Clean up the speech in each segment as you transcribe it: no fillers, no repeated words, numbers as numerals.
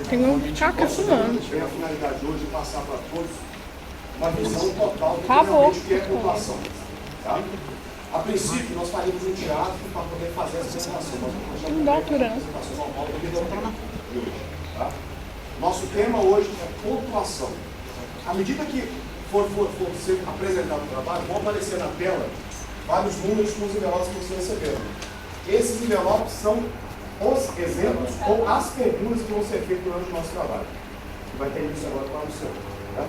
Tem um caca fumando. A finalidade hoje é passar para todos uma visão total do que é pontuação. Tá? A princípio, nós faríamos um teatro para poder fazer essa apresentação. Não dá altura. Tá? Nosso tema hoje é pontuação. À medida que for ser apresentado o trabalho, vão aparecer na tela vários números com os envelopes que vocês receberam. Esses envelopes são os exemplos ou as perguntas que vão ser feitas durante o nosso trabalho. Vai ter isso agora para o seu. Tá?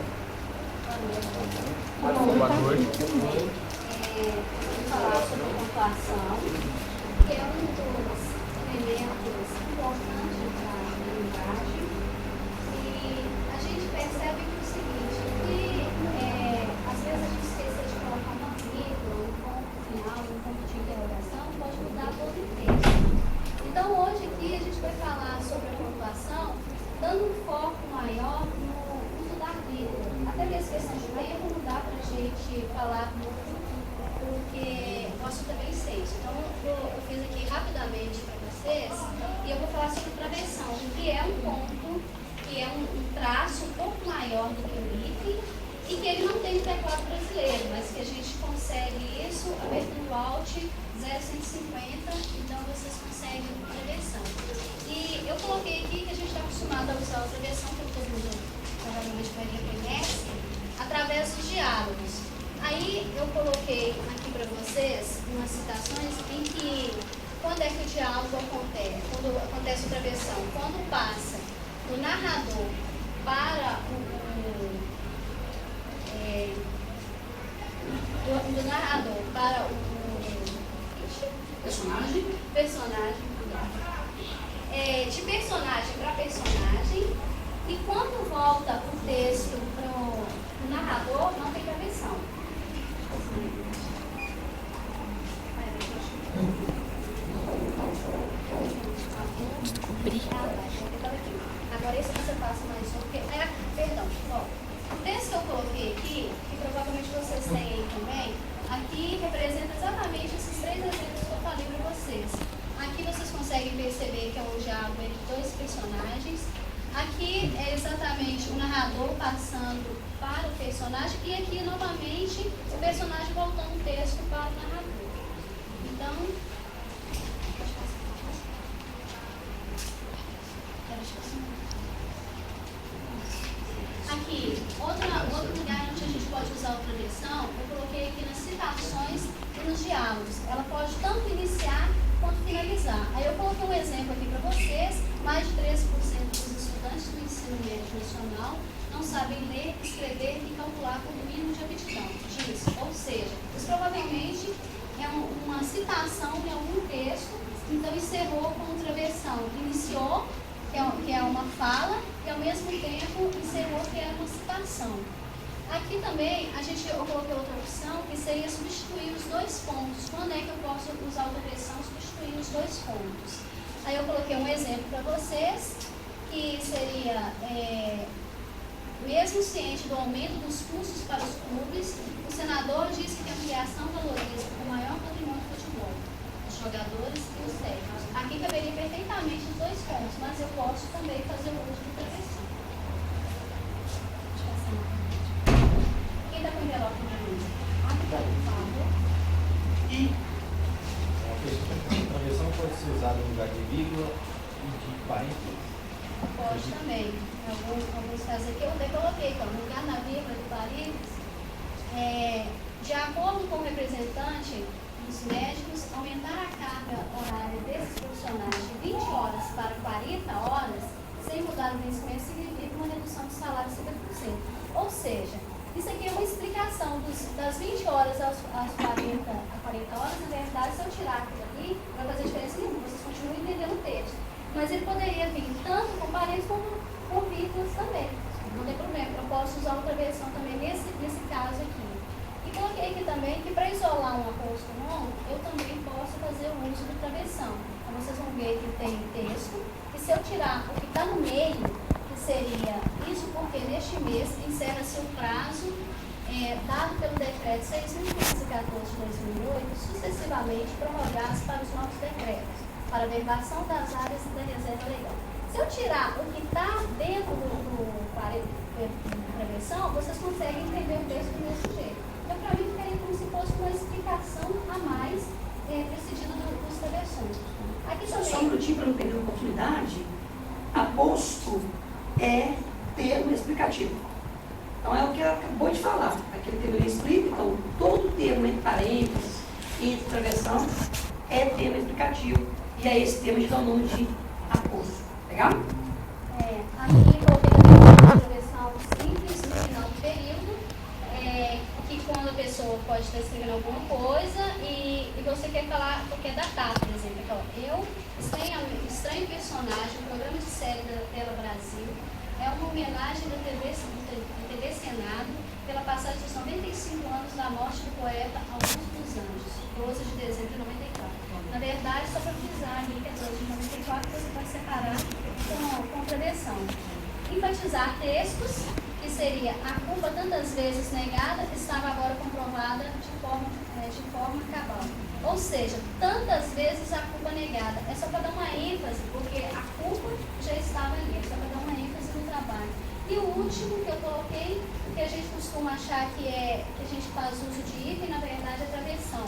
Boa noite. Vamos falar sobre pontuação, que é um dos elementos importantes da linguagem. E a gente percebe que o seguinte, que às vezes a gente esquece de colocar uma vírgula, um ponto final, um ponto de interrogação, pode mudar todo o texto. Então hoje aqui a gente vai falar sobre a pontuação, dando um foco maior no uso da vírgula. Até mesmo questão de tempo, não dá para a gente falar muito, porque o assunto é bem extenso. Então eu fiz aqui rapidamente para vocês e eu vou falar sobre travessão, que é um ponto, que é um traço um pouco maior do que o item e que ele não tem no teclado brasileiro, mas que a gente consegue isso apertando Alt 0150, então vocês conseguem travessão. E eu coloquei aqui que a gente está acostumado a usar a travessão, que todo mundo provavelmente vai reconhece, através dos diálogos. Aí eu coloquei aqui para vocês umas citações em que quando é que o diálogo acontece, quando acontece a travessão, quando passa do narrador para do narrador para o personagem, de personagem para personagem, e quando volta o texto para o narrador, não tem travessão. Descobri. Agora esse você passa mais um, porque perdão, ó, o texto que eu coloquei aqui, que provavelmente vocês têm aí também, aqui representa exatamente esses três exemplos que eu falei para vocês. Aqui vocês conseguem perceber que é um diálogo entre dois personagens. Aqui é exatamente o narrador passando para o personagem e aqui novamente o personagem voltando o texto para o narrador. Então, aqui, outro lugar onde a gente pode usar a travessão, eu coloquei aqui nas citações e nos diálogos. Ela pode tanto iniciar quanto finalizar. Aí eu coloquei um exemplo aqui para vocês. Mais de 13% dos estudantes do ensino médio nacional não sabem ler, escrever e calcular com o mínimo de aptidão disso. Ou seja, isso provavelmente é uma citação em algum texto, então encerrou com travessão. Iniciou, que é uma fala, e ao mesmo tempo encerrou, que é uma citação. Aqui também eu coloquei outra opção, que seria substituir os dois pontos. Quando é que eu posso usar a travessão substituir os dois pontos? Aí eu coloquei um exemplo para vocês, que seria, mesmo ciente do aumento dos custos para os clubes, o senador disse que a ampliação valoriza o maior patrimônio do futebol, os jogadores e os técnicos. Aqui caberia perfeitamente os dois pontos, mas eu posso também fazer o uso de travessão. Quem está com o envelope para mim? Por favor. A travessão pode ser usada no lugar de vírgula e de parênteses? Pode também. Em alguns casos aqui eu até coloquei, no lugar na vírgula de parênteses, de acordo com o representante dos médicos, aumentar a carga horária desses profissionais de 20 horas para 40 horas, sem mudar o vencimento, significa uma redução do salário de 50%. Ou seja, isso aqui é uma explicação das 20 horas às 40 horas. Na verdade, se eu tirar aquilo ali, vai fazer diferença nenhuma, vocês continuam entendendo o texto. Mas ele poderia vir tanto com parênteses como com vírgulas também. Não tem problema, eu posso usar outra versão também nesse caso aqui. E coloquei aqui também que para isolar um aposto longo, eu também posso fazer o uso do travessão. Então vocês vão ver que tem texto, e se eu tirar o que está no meio, que seria isso porque neste mês encerra-se o prazo dado pelo decreto 6.514 de 2008, sucessivamente prorrogados para os novos decretos. para a verbação das áreas da reserva legal. Se eu tirar o que está dentro do parede de prevenção, vocês conseguem entender o texto do mesmo jeito. Então, para mim, ficaria como se fosse uma explicação a mais precedida dos travessões. Aqui Só um também. minutinho para não perder a oportunidade. Aposto é termo explicativo. Então é o que ela acabou de falar. Aquele termo ele explica, então todo termo entre parênteses e entre travessão é termo explicativo. E é esse termo que dá o nome de aposto. Legal? Aqui coloquei também uma travessão simples no final do período, que quando a pessoa pode estar escrevendo alguma coisa e você quer falar, quer datar, por exemplo, então, eu estranho personagem, um programa de série da Tela Brasil, é uma homenagem da TV Senado pela passagem dos 95 anos da morte do poeta Augusto dos Anjos, 12 de dezembro de 94. Na verdade, só para frisar ali que é 12 de 94, você vai separar com tradição. Enfatizar textos, que seria a culpa tantas vezes negada, estava agora comprovada de forma cabal. Ou seja, tantas vezes a culpa negada. É só para dar uma ênfase, porque a culpa já estava ali, é só para dar uma ênfase no trabalho. E o último que eu coloquei, que a gente costuma achar que a gente faz uso de hífen, na verdade é travessão,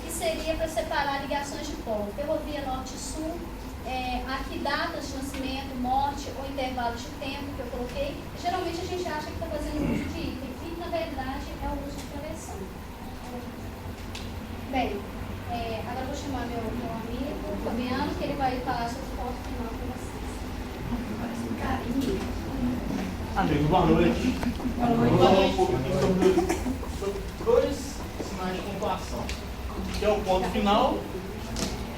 que seria para separar ligações de polo. Ferrovia Norte-Sul, aqui datas de nascimento, morte ou intervalo de tempo que eu coloquei. Geralmente a gente acha que está fazendo uso de hífen, e na verdade é o uso de travessão. Bem, agora eu vou chamar meu amigo Fabiano, que ele vai falar sobre o ponto final com vocês. Amigo, boa noite. Boa noite. Vou falar um pouco aqui sobre dois sinais de pontuação, que é o ponto final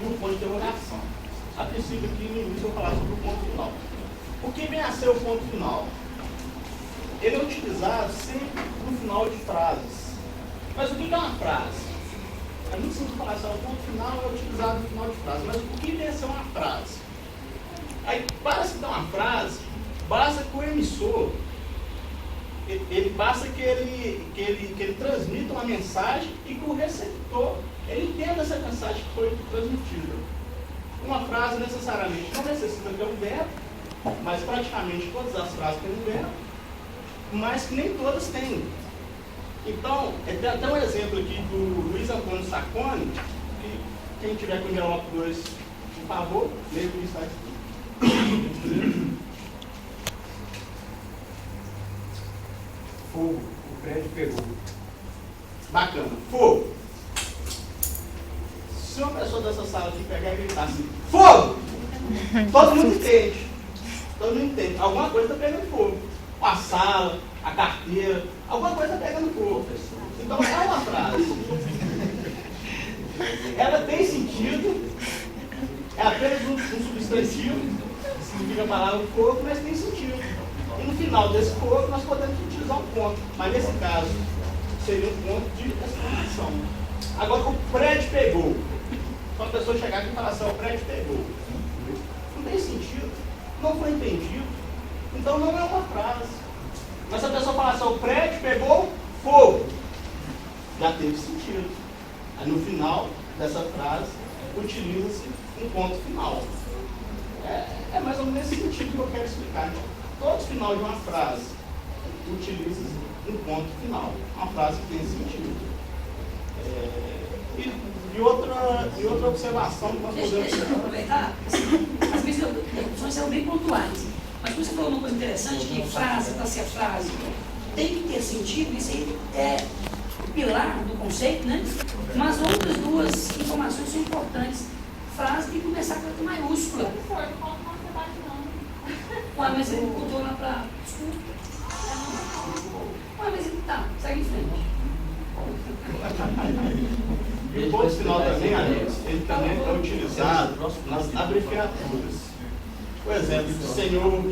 e o ponto de interrogação. A princípio aqui no início eu vou falar sobre o ponto final. O que vem a ser o ponto final? Ele é utilizado sempre no final de frases. Mas o que é uma frase? É muito simples falar assim, o ponto final é utilizado no final de frase. Mas o que vem a ser uma frase? Aí, para se dar uma frase, basta que o emissor, basta que ele transmita uma mensagem e que o receptor, ele entenda essa mensagem que foi transmitida. Uma frase necessariamente não necessita ter um verbo, mas praticamente todas as frases têm um verbo, mas que nem todas têm. Então, tem até um exemplo aqui do Luiz Antônio Sacconi, que quem tiver com o envelope 2, por favor, leia o que está escrito. Fogo, o prédio pegou. Bacana. Fogo. Se uma pessoa dessa sala aqui pegar e gritar assim, fogo! Todo mundo entende. Todo mundo entende. Alguma coisa está pegando fogo. A sala, a carteira, alguma coisa está pegando fogo. Então é uma frase. Ela tem sentido, é apenas um substantivo, que significa a palavra fogo, mas tem sentido. E no final desse fogo nós podemos utilizar um ponto. Mas nesse caso, seria um ponto de exclamação. Agora, o prédio pegou. Quando a pessoa chegar aqui e falar assim, o prédio pegou. Não tem sentido. Não foi entendido. Então não é uma frase. Mas se a pessoa falar assim, o prédio pegou fogo, já teve sentido. Aí no final dessa frase, utiliza-se um ponto final. É mais ou menos nesse sentido que eu quero explicar. Então, todo final de uma frase utiliza-se um ponto final. Uma frase que tem sentido. E outra observação que nós podemos... Deixa eu aproveitar. Assim, às vezes as discussões são bem pontuais. Mas você falou uma coisa interessante, que frase, para ser frase, tem que ter sentido, isso aí é o pilar do conceito, né? Mas outras duas informações são importantes. Frase tem que começar com letra maiúscula. Ué, mas ele botou lá para... Ué, mas ele tá, segue em frente. E o ponto final também, amigos, ele também é utilizado nas abreviaturas. Por exemplo, senhor,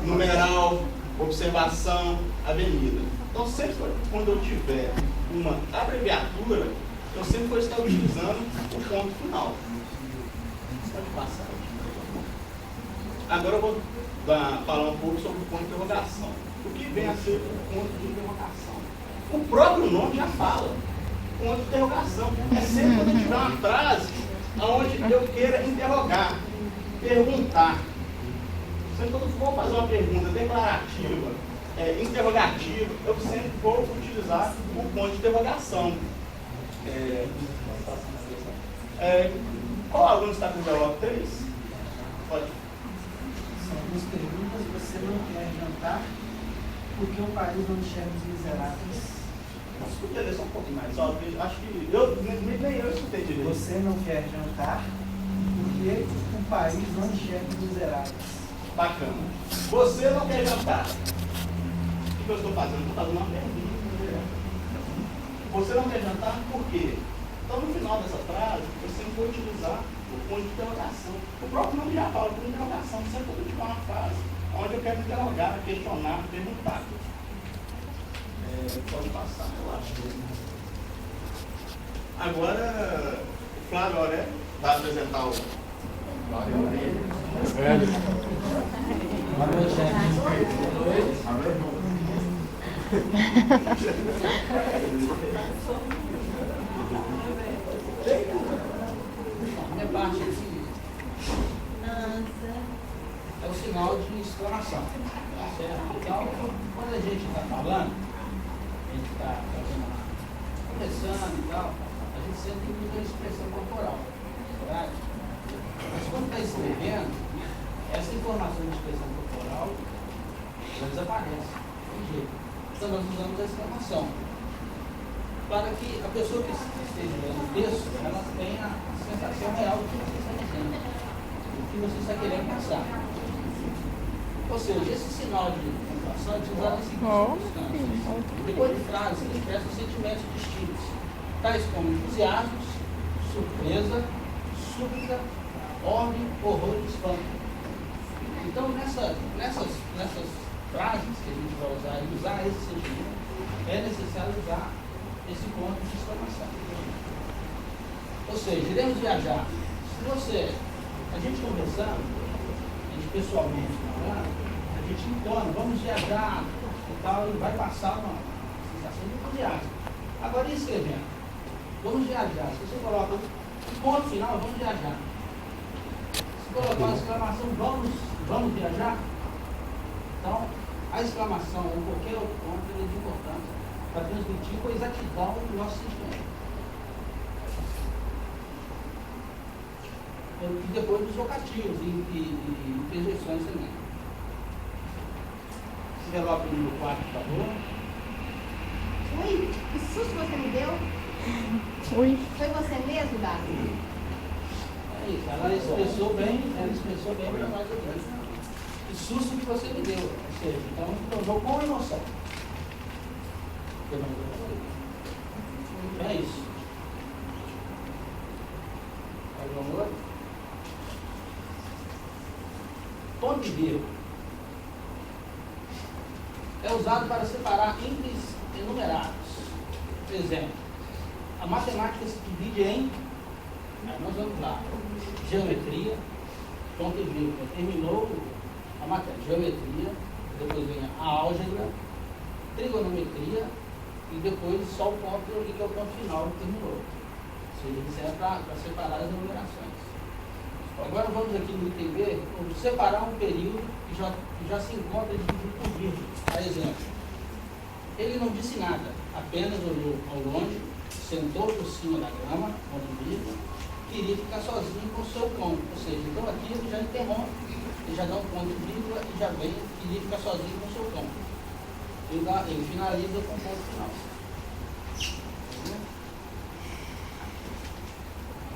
numeral, observação, avenida. Então, sempre quando eu tiver uma abreviatura, eu sempre vou estar utilizando o ponto final. Pode passar. Agora eu vou falar um pouco sobre o ponto de interrogação. O que vem a ser o ponto de interrogação? O próprio nome já fala. Ponto de interrogação. É sempre quando eu tiver uma frase onde eu queira interrogar, perguntar. Sempre quando for fazer uma pergunta declarativa, interrogativa, eu sempre vou utilizar o ponto de interrogação. Qual aluno está com o envelope 3? Pode. São duas perguntas. Você não quer jantar porque o país não enxerga os miseráveis. Escutei ler só um pouquinho mais. Só, acho que nem eu escutei direito. Você não quer jantar porque o país não enxerga os miseráveis. Bacana. Você não quer jantar. O que eu estou fazendo? Estou fazendo uma pergunta. Você não quer jantar por quê? Então, no final dessa frase, eu sempre vou utilizar o ponto de interrogação. O próprio nome já fala, ponto de interrogação. Sempre vou utilizar uma frase onde eu quero interrogar, questionar, perguntar. Pode passar, eu acho. Agora, o Flávio Aurélio vai apresentar o... Boa noite, gente. Boa noite. Minha parte aqui é o sinal de exclamação. Tá certo? Então, quando a gente está falando, a gente está conversando e tal, a gente sempre tem muita expressão corporal. Verdade? Mas quando está escrevendo, essa informação de expressão corporal já desaparece. Tem jeito. Então nós usamos a exclamação. Para que a pessoa que esteja lendo o texto, ela tenha a sensação real do que você está dizendo, do que você está querendo passar. Ou seja, esse sinal de pontuação é utilizado em seguintes circunstâncias. Depois de frases que expressam sentimentos distintos, tais como entusiasmo, surpresa, súplica, ordem, horror e espanto. Então, nessas frases que a gente vai usar e usar esse sentimento, é necessário usar esse ponto de exclamação. Ou seja, iremos viajar. Se a gente conversando, a gente pessoalmente falando, a gente entona, vamos viajar e tal, e vai passar uma sensação de entusiasmo. Agora, e escrevendo? Vamos viajar. Se você coloca o ponto final, vamos viajar. Se colocar uma exclamação, vamos viajar? Então, a exclamação ou qualquer outro ponto é de importância para transmitir com exatidão o nosso sentimento. E depois dos vocativos e interjeições também. Se envelope no 4, por favor. Oi, que susto você me deu? Ui. Foi você mesmo, Davi? É isso, ela expressou bem para nós aqui. Que susto que você me deu. Ou seja, então tornou com emoção. É isso. Algum outro? Ponto e vírgula. É usado para separar índices enumerados. Por exemplo, a matemática se divide em, nós vamos lá, geometria, ponto e vírgula. Terminou a matéria, geometria, depois vem a álgebra, trigonometria e depois só o ponto ali que é o ponto final que terminou. Ou seja, ele serve para separar as enumerações. Agora vamos aqui no item B, separar um período que já se encontra dividido por vírgula. Por exemplo, ele não disse nada, apenas olhou ao longe, sentou por cima da grama, ponto e vírgula, queria ficar sozinho com o seu cão. Ou seja, então aqui ele já interrompe, ele já dá um ponto e vírgula e já vem, queria ficar sozinho com o seu cão. Ele finaliza com o ponto final.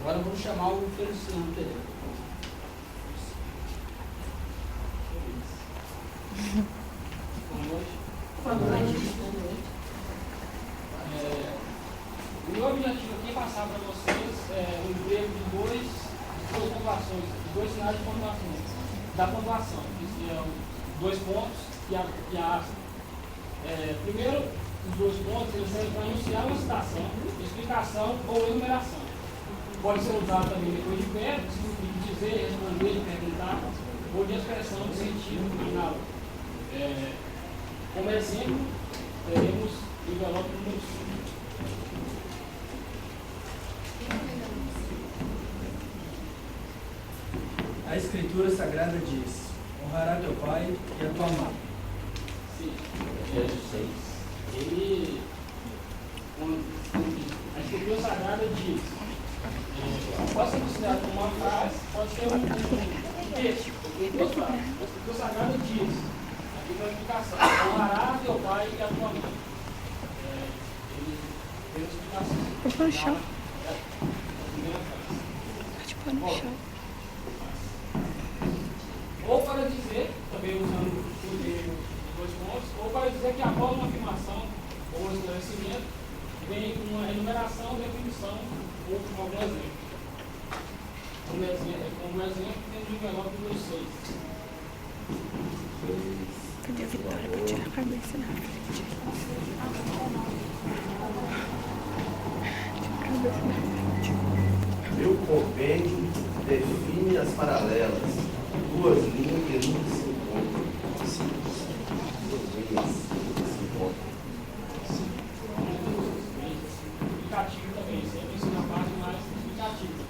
Agora vamos chamar o Feliciano Pereira. Boa noite. O meu objetivo aqui é passar para vocês o emprego de duas pontuações, dois sinais de pontuação, da pontuação, que são 2 pontos e a aspa. Primeiro, os 2 pontos eles servem para anunciar uma citação, explicação ou enumeração. Pode ser usado também depois de verbo, que significa dizer, responder, perguntar, ou de expressão de sentido final. Como exemplo, teremos o envelope número 5. Escritura Sagrada diz: honrará teu pai e a tua mãe. Sim. Ele, a Escritura Sagrada diz, pode ser considerado como uma frase, pode ser um texto, duas frases. A Escritura Sagrada diz, aqui para a explicação, honrará teu pai e a tua mãe. Ele deu explicação. Pode pôr no chão. A primeira frase. Pode pôr no chão. Ou para dizer, também usando o termo de dois pontos, ou para dizer que após uma afirmação ou um esclarecimento, vem uma enumeração, definição ou algum exemplo. Como exemplo, temos o envelope número 6. Cadê a Vitória para tirar a cabeça na frente? Tira a cabeça na frente. Meu compêndio define as paralelas, duas linhas que nunca se encontram. Duas linhas que se encontram. Explicativo também, sempre isso na parte mais explicativa.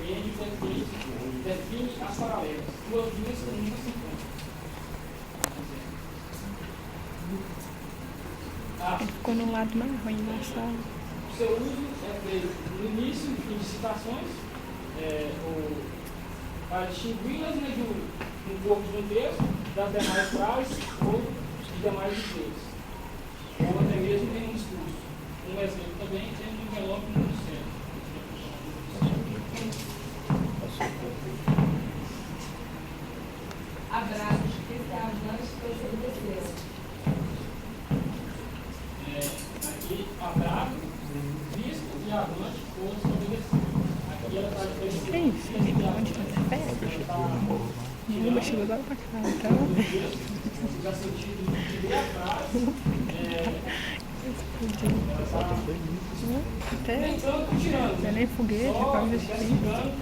Meu compêndio define as paralelas, duas linhas que nunca se encontram. Ficou no lado marrom da sala. O seu uso é feito no início e fim de citações, para distingui-las de um corpo de um texto, das demais frases ou de demais dizeres, ou até mesmo em um discurso. Um exemplo também tem no envelope número 7. Abraços cristãos, desobedeceram. Aqui, abraço, visto e avante, todos obedeceram. Aqui ela está diferenciando. É isso, gente. Onde está a festa? Não, chegou agora pra cá, então. Já sentido de ler a frase, Até nem tanto tirando. não é nem foguete, Só quase assim.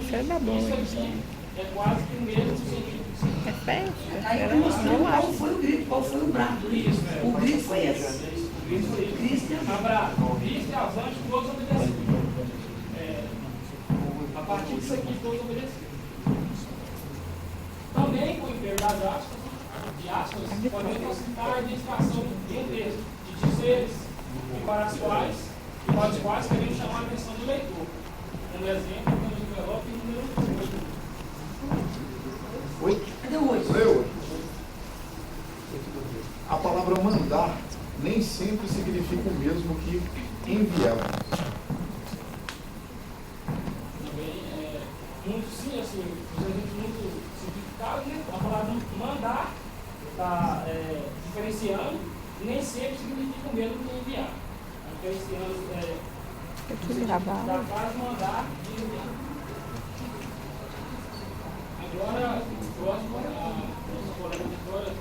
Isso é da boa. isso aqui é quase que o mesmo sentido. É festa? Aí Era eu mostrei não qual acho. foi o grito, qual foi o brado. O grito foi esse. Cristo e Abraço, visto e avante, todos obedeceram. A partir disso aqui, todos obedeceram. Também, com o emprego das aspas, podemos facilitar a identificação de um texto, de dizeres, e para os quais queremos chamar a atenção do leitor. Um exemplo, temos o envelope número 8. Cadê o 8? Leu? A palavra mandar nem sempre significa o mesmo que enviar. Também muito sim, assim, muito significado, né? A palavra mandar está diferenciando, nem sempre significa o mesmo que enviar. Está diferenciando da frase mandar e enviar. Agora, o próximo, a nossa colega Vitória.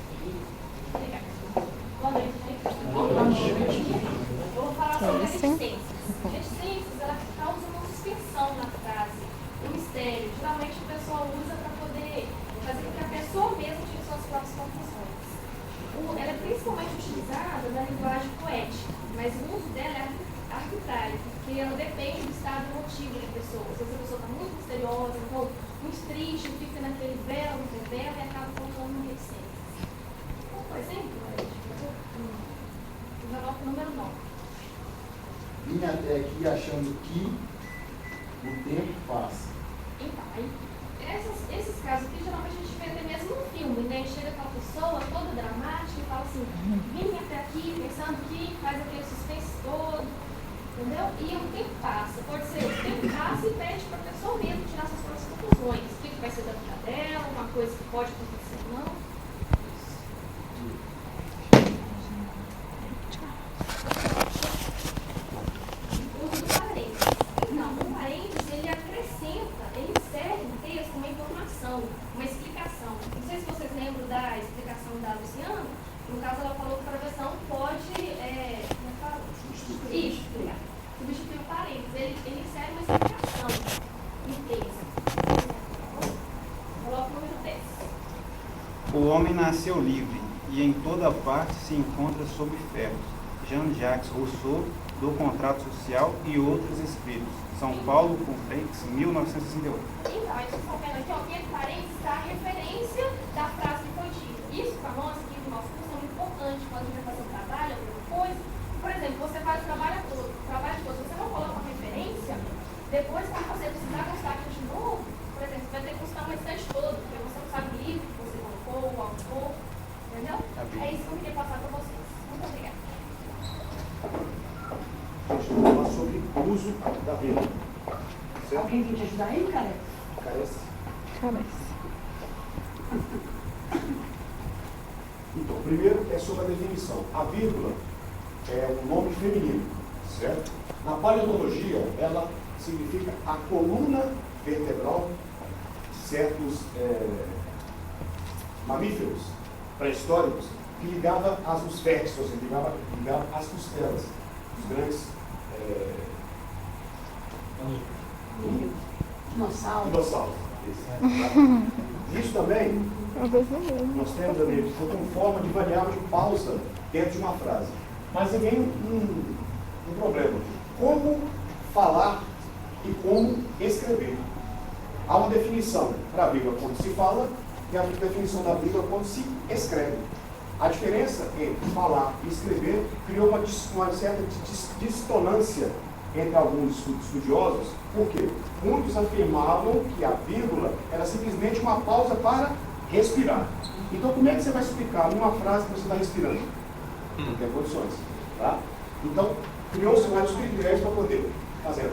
Boa noite, gente. Eu vou falar sobre reticências. Reticências, ela causa uma suspensão na frase, um mistério. Geralmente a pessoa usa para poder fazer com que a pessoa mesma tire suas próprias conclusões. Ela é principalmente utilizada na linguagem poética, mas o uso dela é arbitrário, porque ela depende do estado emotivo da pessoa. Às vezes a pessoa está muito misteriosa, então, muito triste, fica naquele vela, no revela e acaba colocando uma reticência. Por exemplo, o envelope número 9. Vim até aqui achando que o tempo passa. Então, aí, esses casos aqui, geralmente a gente vê até mesmo no filme, né? Chega aquela pessoa toda dramática e fala assim, vim até aqui pensando que faz aquele suspense todo, entendeu? E o tempo passa. Pode ser, o tempo passa e pede para a pessoa mesmo tirar suas próprias conclusões. O que vai ser da vida dela, uma coisa que pode acontecer ou não. Uso do parênteses. Então, o parênteses, ele acrescenta, ele insere no texto uma informação, uma explicação. Não sei se vocês lembram da explicação da Luciana. No caso, ela falou que a travessão pode substituir o parênteses. Ele insere uma explicação no texto. Coloca o número 10. O homem nasceu livre e em toda parte se encontra sob ferros. Jean-Jacques Rousseau, do Contrato Social e Outros Escritos. São Paulo, Confleix, 1968. Então, Mas eu estou vendo aqui, ó, que entre parênteses está a referência da frase que foi dita. Isso, para nós, aqui no nosso curso, é muito importante quando a gente vai fazer um trabalho, alguma coisa. Por exemplo, você faz o trabalho todo, você não coloca uma referência, depois, quando você precisar constar aqui de novo, por exemplo, você vai ter que constar uma estante todo, porque você não sabe o livro que você colocou, o autor, entendeu? É isso que eu queria passar para vocês. Muito obrigada. Gente, vamos falar sobre o uso da vírgula. Certo? Alguém vem te ajudar aí, cara? Carece. Carece. Então, primeiro é sobre a definição. A vírgula é um nome feminino, certo? Na paleontologia, ela significa a coluna vertebral de certos mamíferos pré-históricos que ligava os férteis, ou seja, ligava as costelas, os grandes dinossauros. Isso também nós temos ali como forma de variável de pausa dentro de uma frase. Mas vem um problema. Como falar e como escrever. Há uma definição para a vírgula quando se fala e a definição da vírgula quando se escreve. A diferença entre falar e escrever criou uma certa dissonância entre alguns estudiosos, porque muitos afirmavam que a vírgula era simplesmente uma pausa para respirar. Então, como é que você vai explicar numa frase que você está respirando? Não tem condições. Tá? Então, criou-se vários critérios para poder fazer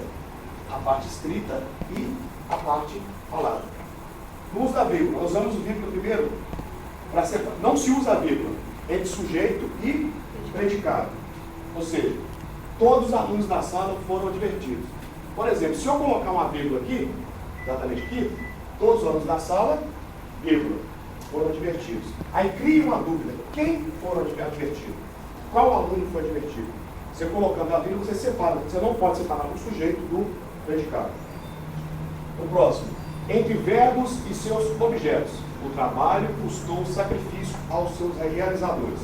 a parte escrita e a parte falada. No uso da vírgula, nós usamos o vírgula primeiro para separar. Não se usa a vírgula entre sujeito e predicado. Ou seja, todos os alunos da sala foram advertidos. Por exemplo, se eu colocar uma vírgula aqui, exatamente aqui, todos os alunos da sala, vírgula, foram advertidos. Aí cria uma dúvida: quem foram advertidos? Qual aluno foi advertido? Você colocando a vírgula, você separa. Você não pode separar o sujeito do predicado. O próximo. Entre verbos e seus objetos. O trabalho custou sacrifício aos seus realizadores.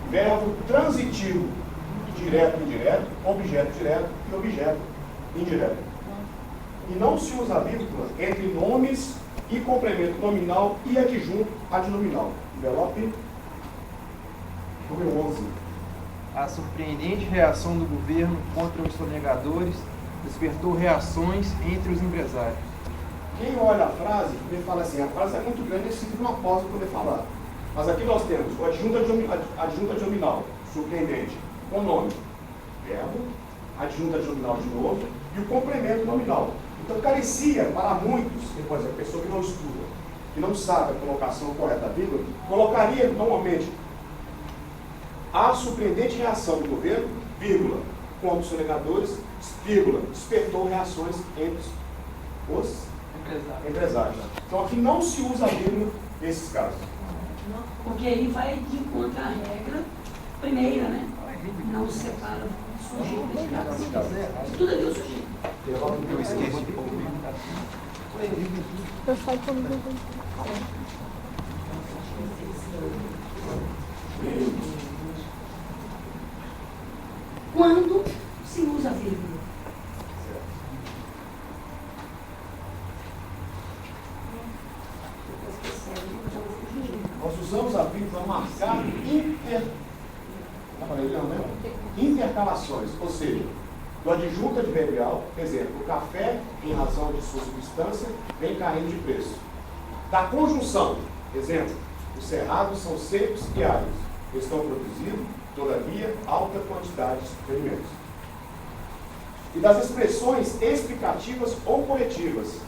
Verbo transitivo, direto e indireto, objeto direto e objeto indireto. E não se usa a vírgula entre nomes e complemento nominal e adjunto adnominal. Envelope número 11. A surpreendente reação do governo contra os sonegadores despertou reações entre os empresários. Quem olha a frase, ele fala assim: a frase é muito grande, precisa de uma pausa para poder falar. Mas aqui nós temos o adjunto adnominal, surpreendente, com nome, verbo, adjunto adnominal de novo, e o complemento nominal. Então carecia para muitos, por exemplo, a pessoa que não estuda, que não sabe a colocação correta da vírgula, colocaria normalmente a surpreendente reação do governo, vírgula, contra os sonegadores, vírgula, despertou reações entre os empresários. Então aqui não se usa a vírgula nesses casos. Porque aí vai de encontro à regra primeira, né? Não se separa sujeito e predicado. Tudo aqui é o sujeito. Eu esqueci. Eu saio comigo. Quando se usa a vírgula? Nós usamos a vírgula para marcar intercalações, ou seja, do adjunto adverbial, por exemplo, o café, em razão de sua substância, vem caindo de preço. Da conjunção, exemplo, os cerrados são secos e áridos, estão produzindo, todavia, alta quantidade de alimentos. E das expressões explicativas ou coletivas,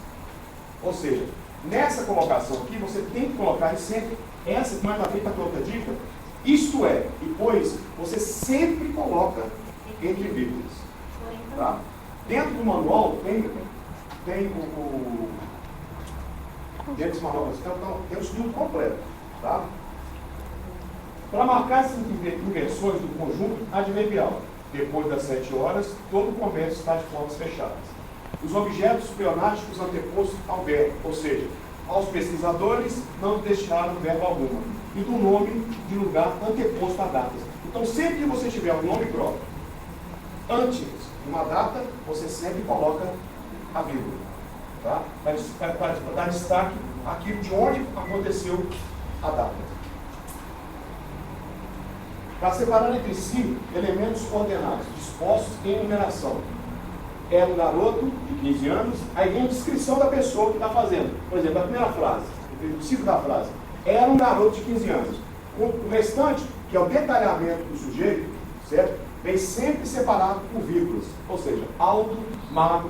ou seja, nessa colocação aqui, você tem que colocar sempre essa, mais uma vez, para outra dica, isto é, e pois, você sempre coloca entre vírgulas. Tá? Dentro do manual tem dentro desse manual, tem o estudo completo. Tá? Para marcar essas inversões do conjunto adverbial, depois das 7 horas, todo o comércio está de portas fechadas. Os objetos pleonáticos antepostos ao verbo, ou seja, aos pesquisadores não destinaram verbo alguma, e do nome de lugar anteposto a datas. Então, sempre que você tiver um nome próprio, antes de uma data, você sempre coloca a vírgula. Tá? Para dar destaque àquilo de onde aconteceu a data. Para separar entre si elementos ordenados, dispostos em numeração. É um garoto de 15 anos, aí vem a descrição da pessoa que está fazendo. Por exemplo, a primeira frase, o princípio da frase, era um garoto de 15 anos. O restante, que é o detalhamento do sujeito, certo? Vem sempre separado por vírgulas, ou seja, alto, magro,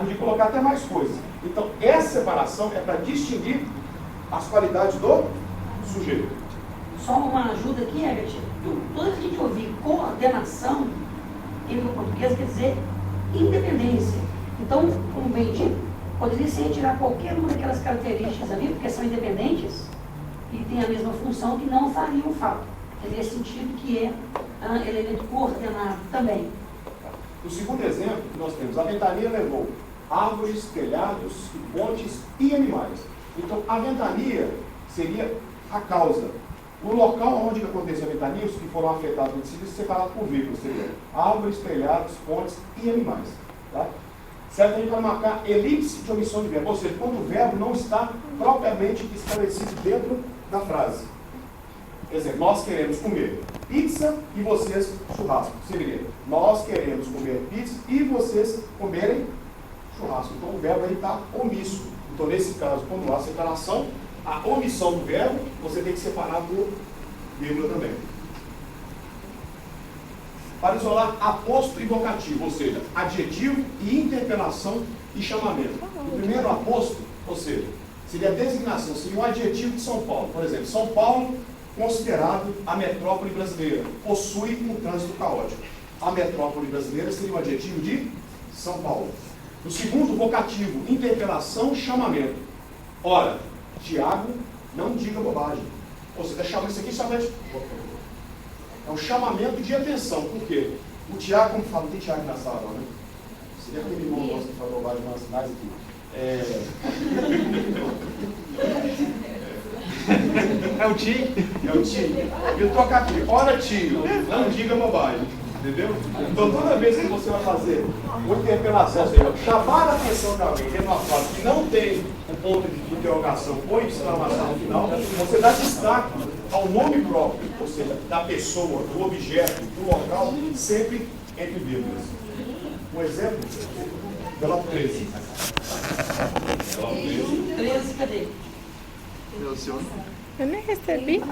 de colocar até mais coisas. Então, essa separação é para distinguir as qualidades do sujeito. Só uma ajuda aqui, Herbert. Toda vez que a gente ouvir coordenação, em língua portuguesa quer dizer independência. Então, como bem dito, poderia se retirar qualquer uma daquelas características ali, porque são independentes e têm a mesma função que não fariam falta. É nesse sentido que é elemento coordenado também. O segundo exemplo que nós temos, a ventania levou árvores, telhados, pontes e animais. Então, a ventania seria a causa. O local onde aconteceu a ventania, os que foram afetados no sítio, separados por vírgulas, seria árvores, telhados, pontes e animais. Tá? Certo? A gente vai marcar elipse de omissão de verbo, ou seja, quando o verbo não está propriamente estabelecido dentro da frase. Por exemplo, nós queremos comer pizza e vocês churrasco. Seria, nós queremos comer pizza e vocês comerem churrasco. Então o verbo aí está omisso. Então nesse caso, quando há separação, a omissão do verbo, você tem que separar por vírgula também. Para isolar aposto e vocativo, ou seja, adjetivo e interpelação e chamamento. O primeiro aposto, ou seja, seria a designação, seria um adjetivo de São Paulo. Por exemplo, São Paulo, considerado a metrópole brasileira, possui um trânsito caótico. A metrópole brasileira seria um adjetivo de São Paulo. O segundo, vocativo, interpelação, chamamento. Ora, Tiago, não diga bobagem. Ou seja, isso aqui somente é um chamamento de atenção. Por quê? O Tiago, como fala, não tem Tiago na sala, não, né? Seria aquele irmão nosso que falou bobagem mais aqui. É o tio? É o tio. Eu toco aqui. Ora, tio, não diga bobagem. Entendeu? Então, toda vez que você vai fazer uma interpelação, ou seja, chamar a atenção de alguém dentro de uma frase que não tem um ponto de interrogação ou exclamação no final, você dá destaque ao nome próprio, ou seja, da pessoa, do objeto, do local, sempre entre vírgulas. Um exemplo? Pela 13. Pela 13. 13, cadê? Eu nem recebi.